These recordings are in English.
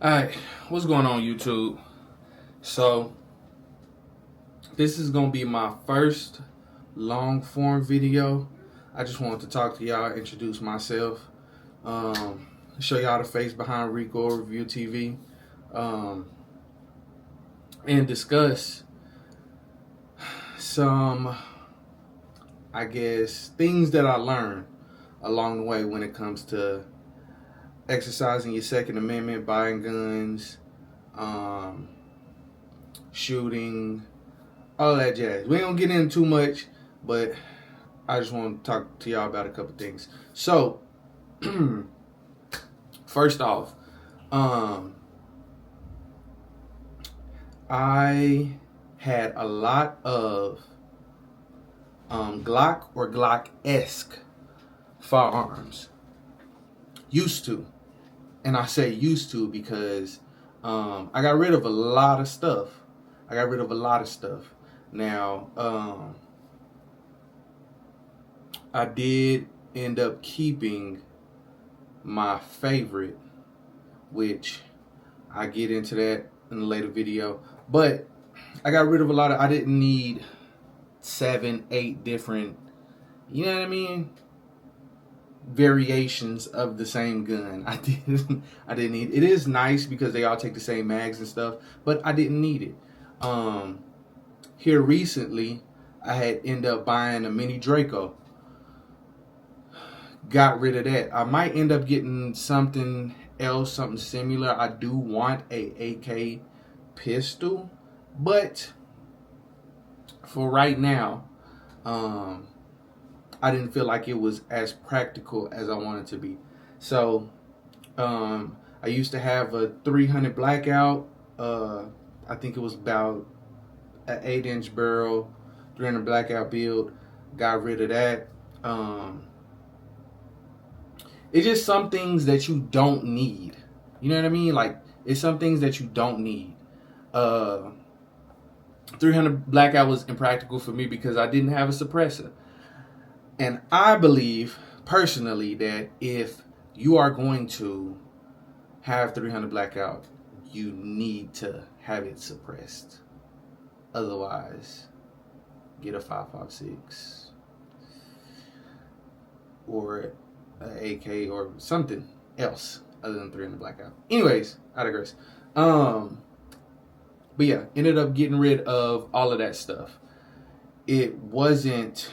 Alright, what's going on YouTube? So, this is going to be my first long form video. I just wanted to talk to y'all, introduce myself, show y'all the face behind Rico Review TV, and discuss some, I guess, things that I learned along the way when it comes to exercising your Second Amendment, buying guns, shooting, all that jazz. We ain't gonna get into too much, but I just want to talk to y'all about a couple things. So, first off, I had a lot of Glock or Glock-esque firearms. Used to. And I say used to because I got rid of a lot of stuff. Now, I did end up keeping my favorite, which I get into that in a later video. But I got rid of a lot of, I didn't need 7, 8 different, you know what I mean, variations of the same gun. I didn't need it. It is nice because they all take the same mags and stuff, but I didn't need it. Here recently I had ended up buying a mini Draco. Got rid of that. I might end up getting something else, something similar. I do want a AK pistol, but for right now, I didn't feel like it was as practical as I wanted to be. So I used to have a 300 blackout. I think it was about an 8-inch barrel, 300 blackout build. Got rid of that. It's just some things that you don't need. You know what I mean? Like, it's some things that you don't need. 300 blackout was impractical for me because I didn't have a suppressor. And I believe personally that if you are going to have 300 blackout, you need to have it suppressed. Otherwise, get a 5.56 or an AK or something else other than 300 blackout. Anyways, I digress. But yeah, ended up getting rid of all of that stuff. It wasn't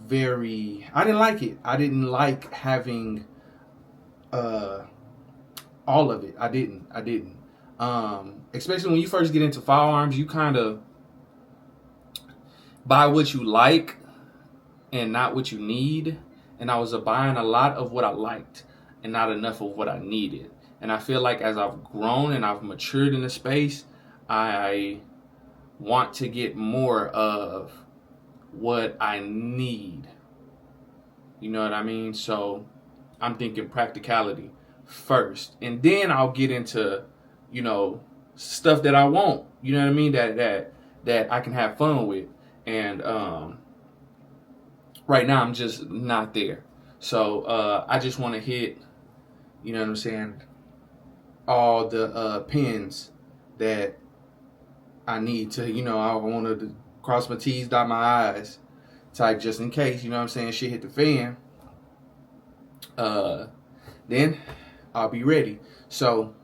very, I didn't like it. I didn't like having all of it. I didn't. Especially when you first get into firearms, you kind of buy what you like and not what you need. And I was buying a lot of what I liked and not enough of what I needed. And I feel like as I've grown and I've matured in the space, I want to get more of what I need. You know what I mean? So I'm thinking practicality first, and then I'll get into, you know, stuff that I want. You know what I mean? That I can have fun with. And right now I'm just not there. So I just want to hit, you know what I'm saying, all the pins that I need to, you know, I want to cross my T's, dot my I's, type, just in case, you know what I'm saying, shit hit the fan. Then I'll be ready. So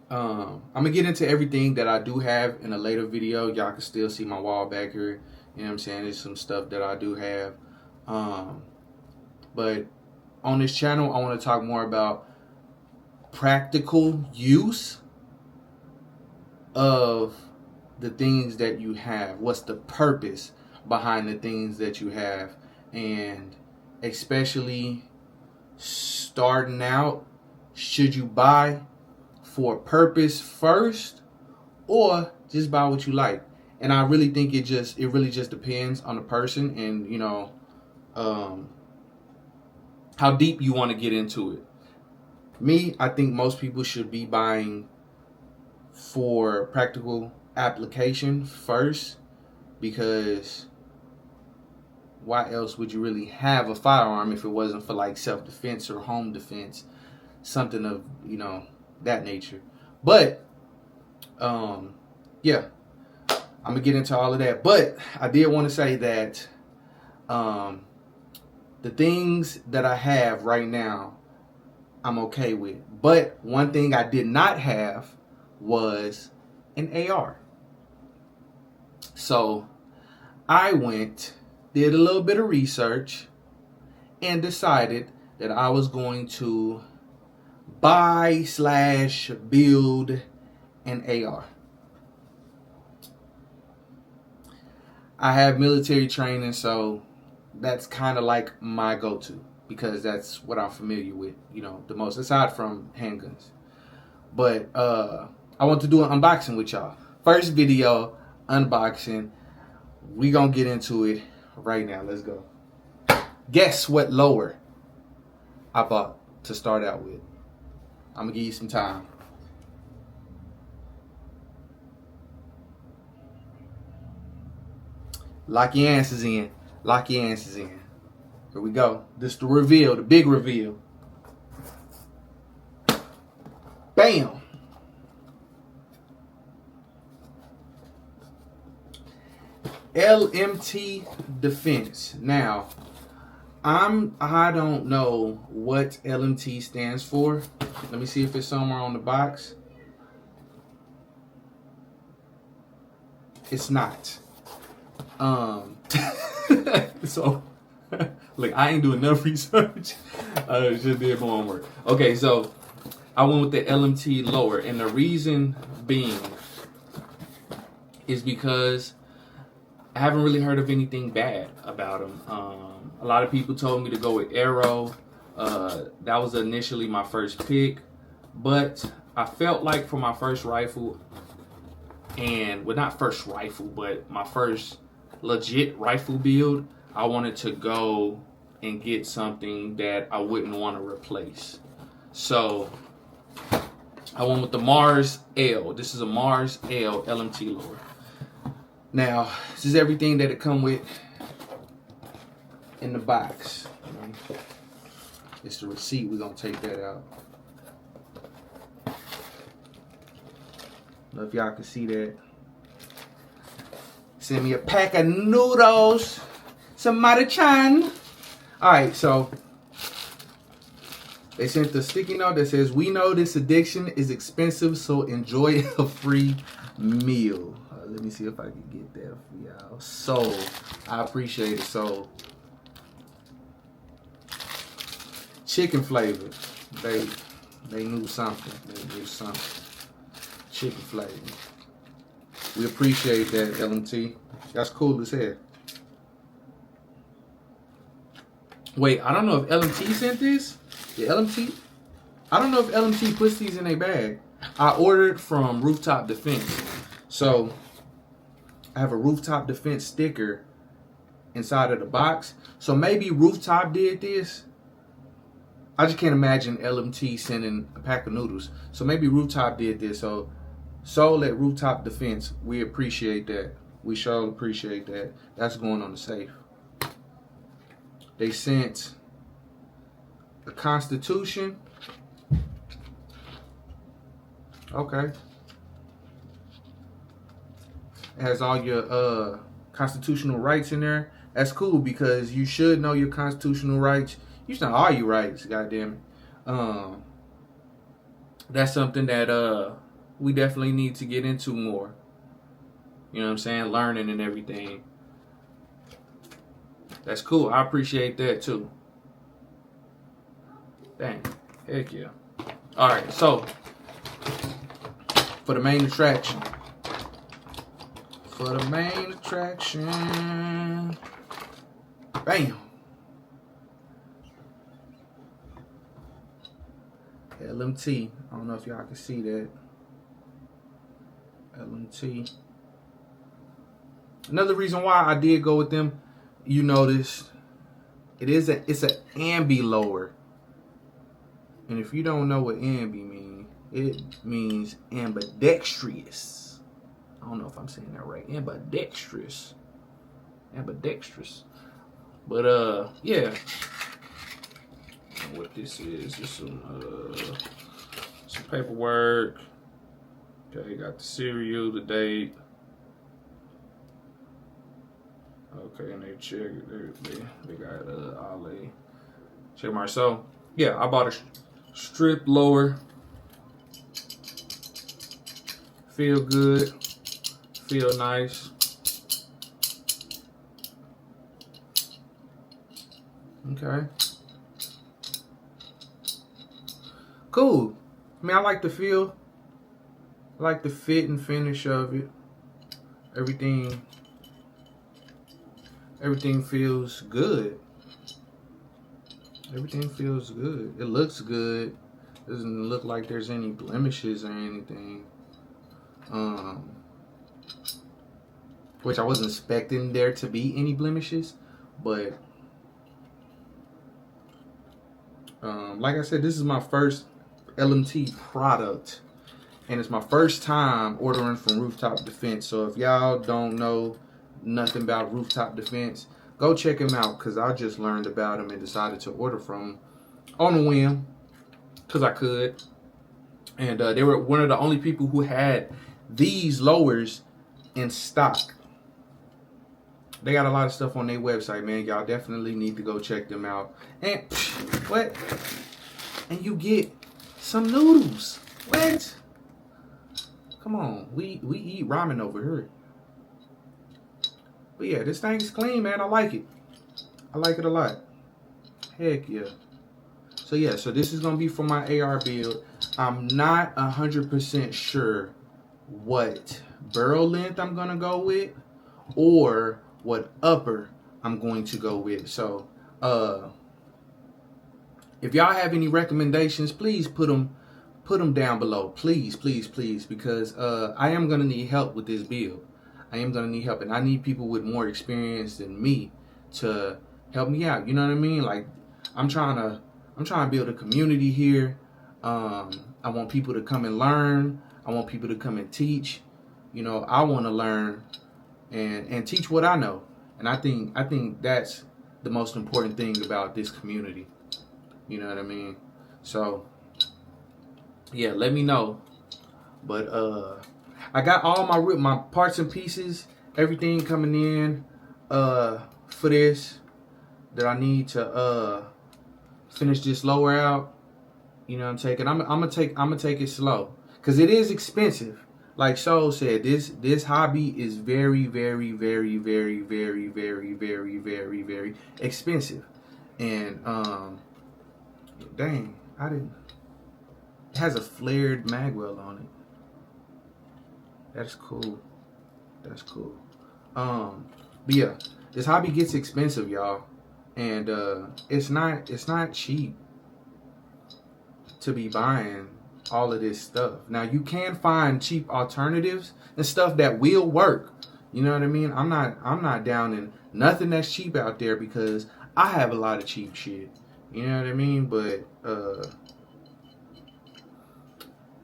I'm gonna get into everything that I do have in a later video. Y'all can still see my wall back here. You know what I'm saying? There's some stuff that I do have. But on this channel, I want to talk more about practical use of the things that you have. What's the purpose behind the things that you have? And especially starting out, should you buy for a purpose first or just buy what you like? And I really think it really just depends on the person and, you know, how deep you want to get into it. Me, I think most people should be buying for practical application first, because why else would you really have a firearm if it wasn't for like self-defense or home defense, something of, you know, that nature. But yeah, I'm gonna get into all of that. But I did want to say that the things that I have right now, I'm okay with. But one thing I did not have was an AR. So I did a little bit of research, and decided that I was going to buy/build an AR. I have military training, so that's kind of like my go-to, because that's what I'm familiar with, the most, aside from handguns. But I want to do an unboxing with y'all. First video, unboxing. We gonna get into it right now. Let's go. Guess what lower I bought to start out with? I'm gonna give you some time. Lock your answers in. Lock your answers in. Here we go. This is the reveal, the big reveal. Bam! LMT Defense. Now, I don't know what LMT stands for. Let me see if it's somewhere on the box. It's not. So look, I ain't doing enough research. I just did my homework. Okay, so I went with the LMT lower, and the reason being is because I haven't really heard of anything bad about them. A lot of people told me to go with Arrow. That was initially my first pick, but I felt like for my first rifle, and well, not first rifle, but my first legit rifle build, I wanted to go and get something that I wouldn't want to replace. So I went with the MARS-L. This is a MARS-L LMT lower. Now, this is everything that it come with in the box. It's the receipt. We're going to take that out. I don't know if y'all can see that. Send me a pack of noodles. Somebody-chan. Alright, so they sent the sticky note that says, "We know this addiction is expensive, so enjoy a free meal." Let me see if I can get that for y'all. So, I appreciate it. So, chicken flavor. They knew something. They knew something. Chicken flavor. We appreciate that, LMT. That's cool as hell. Wait, I don't know if LMT sent this. The LMT? I don't know if LMT puts these in a bag. I ordered from Rooftop Defense. So, I have a Rooftop Defense sticker inside of the box. So maybe Rooftop did this. I just can't imagine LMT sending a pack of noodles. So maybe Rooftop did this. So sold at Rooftop Defense. We appreciate that. We sure appreciate that. That's going on the safe. They sent the Constitution. Okay. It has all your constitutional rights in there. That's cool, because you should know your constitutional rights. You should know all your rights, goddamn it. That's something that we definitely need to get into more. You know what I'm saying? Learning and everything. That's cool. I appreciate that too. Dang. Heck yeah. Alright, so for the main attraction. For the main attraction. Bam. LMT. I don't know if y'all can see that. LMT. Another reason why I did go with them, you notice, it's an ambi lower. And if you don't know what ambi means, it means ambidextrous. I don't know if I'm saying that right. Ambidextrous. Ambidextrous. But yeah. What this is some paperwork. Okay, got the serial, the date. Okay, and they check. They got Ali. Check mark. So yeah, I bought a strip lower. Feel good. Feel nice. Okay. Cool. I mean, I like the feel. I like the fit and finish of it. Everything feels good. Everything feels good. It looks good. Doesn't look like there's any blemishes or anything. Which I wasn't expecting there to be any blemishes, but like I said, this is my first LMT product, and it's my first time ordering from Rooftop Defense. So if y'all don't know nothing about Rooftop Defense, go check them out, because I just learned about them and decided to order from them on a whim because I could. And they were one of the only people who had these lowers in stock. They got a lot of stuff on their website, man. Y'all definitely need to go check them out. And what? And you get some noodles. What? Come on, we eat ramen over here. But yeah, this thing's clean, man. I like it. I like it a lot. Heck yeah. So yeah, so this is gonna be for my AR build. I'm not 100% sure what barrel length I'm gonna go with, or what upper I'm going to go with. So if y'all have any recommendations, please put them down below, please, because I am gonna need help with this build. I am gonna need help, and I need people with more experience than me to help me out. You know what I mean? Like, I'm trying to build a community here. I want people to come and learn. I want people to come and teach. You know, I want to learn and teach what I know. And I think that's the most important thing about this community. You know what I mean? So yeah, let me know. But I got all my parts and pieces, everything coming in for this that I need to finish this lower out. You know what I'm taking? I'm gonna take it slow, because it is expensive. Like Soul said, this hobby is very, very, very, very, very, very, very, very, very expensive. And dang, it has a flared magwell on it. That's cool. That's cool. But yeah, this hobby gets expensive, y'all, and it's not cheap to be buying all of this stuff. Now, you can find cheap alternatives and stuff that will work. You know what I mean? I'm not down in nothing that's cheap out there, because I have a lot of cheap shit. You know what I mean? But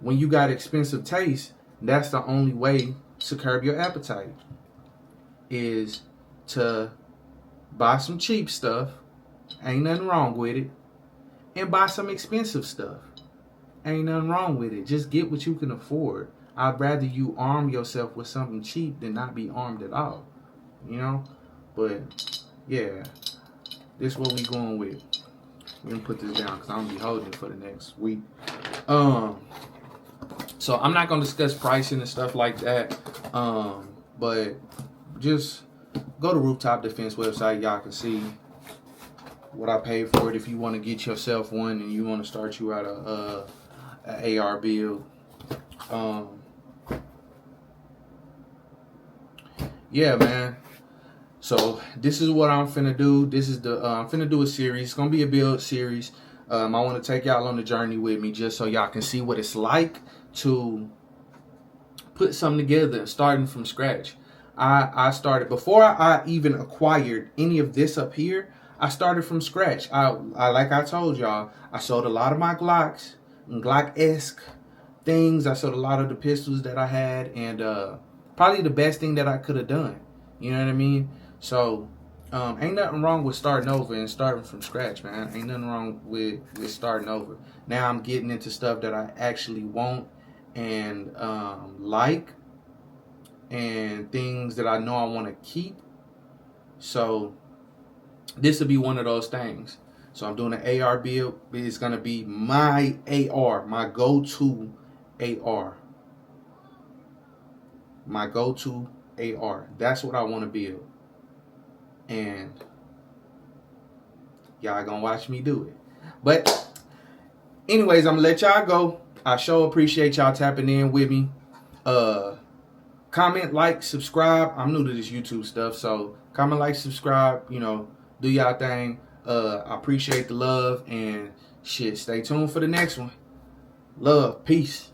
when you got expensive taste, that's the only way to curb your appetite, is to buy some cheap stuff, ain't nothing wrong with it, and buy some expensive stuff. Ain't nothing wrong with it. Just get what you can afford. I'd rather you arm yourself with something cheap than not be armed at all. You know? But yeah, this is what we going with. We're gonna put this down because I'm gonna be holding it for the next week. So I'm not gonna discuss pricing and stuff like that. But just go to Rooftop Defense website. Y'all can see what I paid for it if you want to get yourself one and you want to start you out a AR build. Yeah, man. So this is what I'm finna do. This is the I'm finna do a series. It's gonna be a build series. I want to take y'all on the journey with me, just so y'all can see what it's like to put something together starting from scratch. I started before I even acquired any of this up here. I started from scratch. I like I told y'all, I sold a lot of my Glocks and Glock-esque things. I sold a lot of the pistols that I had, and probably the best thing that I could have done. You know what I mean? So Ain't nothing wrong with starting over and starting from scratch, man. Ain't nothing wrong with starting over. Now I'm getting into stuff that I actually want and like, and things that I know I want to keep. So this will be one of those things. So I'm doing an AR build. It's gonna be my AR, my go-to AR. My go-to AR. That's what I want to build. And y'all gonna watch me do it. But anyways, I'm gonna let y'all go. I sure appreciate y'all tapping in with me. Comment, like, subscribe. I'm new to this YouTube stuff, so comment, like, subscribe. You know, do y'all thing. I appreciate the love and shit. Stay tuned for the next one. Love, peace.